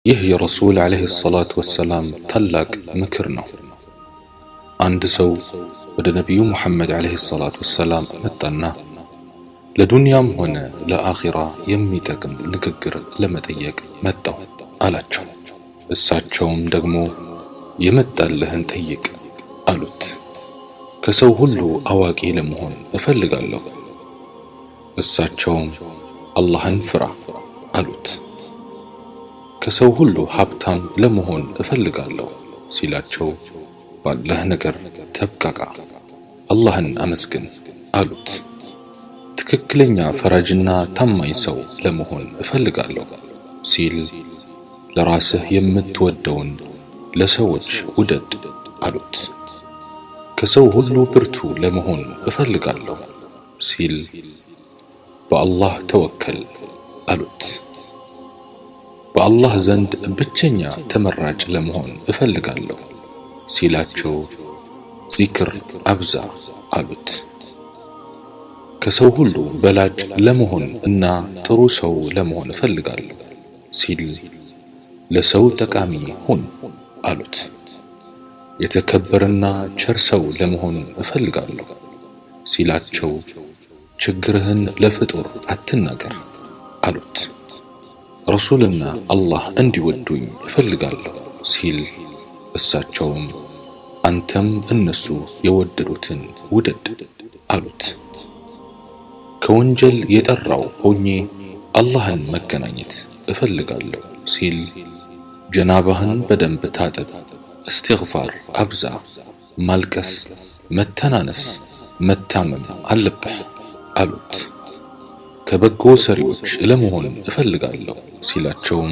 ይህ የረሱል ዓለይሂ ሰላቱ ወሰላም ታላቅ ምክር ነው። አንድ ሰው ወደ ነቢዩ ሙሐመድ ዓለይሂ ሰላቱ ወሰላም መጣና ለዱንያም ሆነ ለአኺራ የሚጠቅም ንግግር ለመጠየቅ መጣው አላቸው። እሳቸውም ደግሞ የመጣልህን ጠይቅ አሉት። ከሰው ሁሉ አዋቂ ለመሆን እፈልጋለሁ። እሳቸውም አላህን ፍራ አሉት። ከሰው ሁሉ ሀብታም ለመሆን እፈልጋለሁ ሲላቸው ባለህ ነገር ተብቃቃ፣ አላህን አመስግን አሉት። ትክክለኛ ፈራጅና ታማኝ ሰው ለመሆን እፈልጋለሁ ሲል ለራስህ የምትወደውን ለሰዎች ውደድ አሉት። ከሰው ሁሉ ብርቱ ለመሆን እፈልጋለሁ ሲል በአላህ ተወከል አሉት። በአላህ ዘንድ ብቸኛ ተመራጭ ለመሆን እፈልጋለሁ ሲላቸው ዚክር አብዛ አሉት። ከሰው ሁሉ በላጭ ለመሆን እና ጥሩ ሰው ለመሆን እፈልጋለሁ ሲል ለሰው ጠቃሚ ሁን አሉት። የተከበረና ቸር ሰው ለመሆን እፈልጋለሁ ሲላቸው ችግርህን ለፍጡር አትናገር አሉት። ረሱልና አላህ እንዲወዱኝ እፈልጋለሁ ሲል እሳቸውም አንተም እነሱ የወደዱትን ውደድ አሉት። ከወንጀል የጠራው ሆኜ አላህን መገናኘት እፈልጋለሁ ሲል ጀናባህን በደንብ ታጠብ፣ እስትግፋር አብዛ፣ ማልቀስ፣ መተናነስ፣ መታመም አለብህ አሉት። ከበጎ ሰሪዎች ለመሆን እፈልጋለሁ ሲላቸውም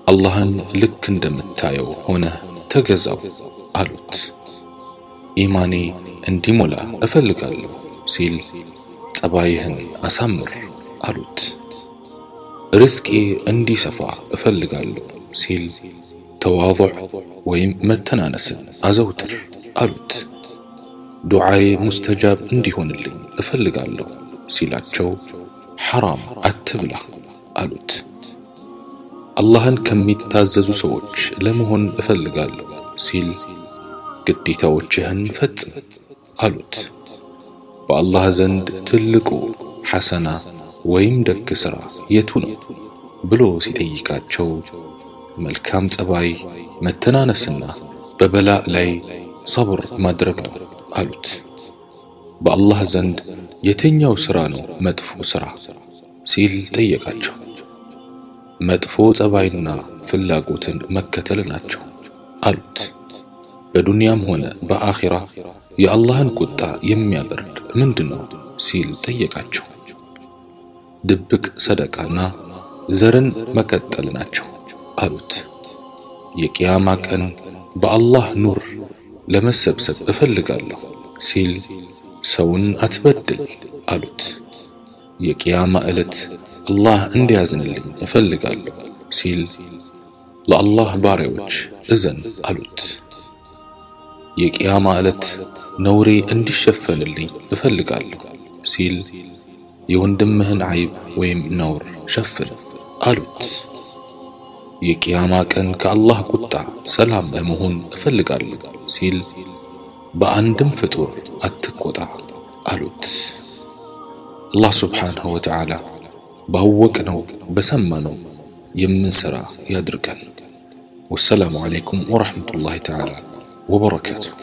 አላህን ልክ እንደምታየው ሆነህ ተገዛው አሉት። ኢማኔ እንዲሞላ እፈልጋለሁ ሲል ጸባይህን አሳምር አሉት። ርዝቄ እንዲሰፋ እፈልጋለሁ ሲል ተዋضዕ ወይም መተናነስን አዘውትር አሉት። ዱዓዬ ሙስተጃብ እንዲሆንልኝ እፈልጋለሁ ሲላቸው ሐራም አትብላ አሉት። አላህን ከሚታዘዙ ሰዎች ለመሆን እፈልጋለሁ ሲል ግዴታዎችህን ፈጽም አሉት። በአላህ ዘንድ ትልቁ ሐሰና ወይም ደግ ሥራ የቱ ነው ብሎ ሲጠይቃቸው መልካም ጸባይ፣ መተናነስና በበላእ ላይ ሰብር ማድረግ ነው አሉት። በአላህ ዘንድ የትኛው ሥራ ነው መጥፎ ሥራ ሲል ጠየቃቸው። መጥፎ ጸባይና ፍላጎትን መከተል ናቸው አሉት። በዱንያም ሆነ በአኺራ የአላህን ቁጣ የሚያበርድ ምንድነው ሲል ጠየቃቸው። ድብቅ ሰደቃና ዘርን መቀጠል ናቸው አሉት። የቂያማ ቀን በአላህ ኑር ለመሰብሰብ እፈልጋለሁ ሲል ሰውን አትበድል አሉት። የቂያማ ዕለት አላህ እንዲያዝንልኝ እፈልጋለሁ ሲል ለአላህ ባሪያዎች እዘን አሉት። የቂያማ ዕለት ነውሬ እንዲሸፈንልኝ እፈልጋለሁ ሲል የወንድምህን አይብ ወይም ነውር ሸፍን አሉት። የቂያማ ቀን ከአላህ ቁጣ ሰላም ለመሆን እፈልጋለሁ ሲል በአንድም ፍጡር አትቆጣ አሉት። አላህ ሱብሓነሁ ወተዓላ ባወቅነው በሰማነው የምንሰራ ያድርገን። ወሰላሙ ዓለይኩም ወረሕመቱላሂ ተዓላ ወበረካቱሁ።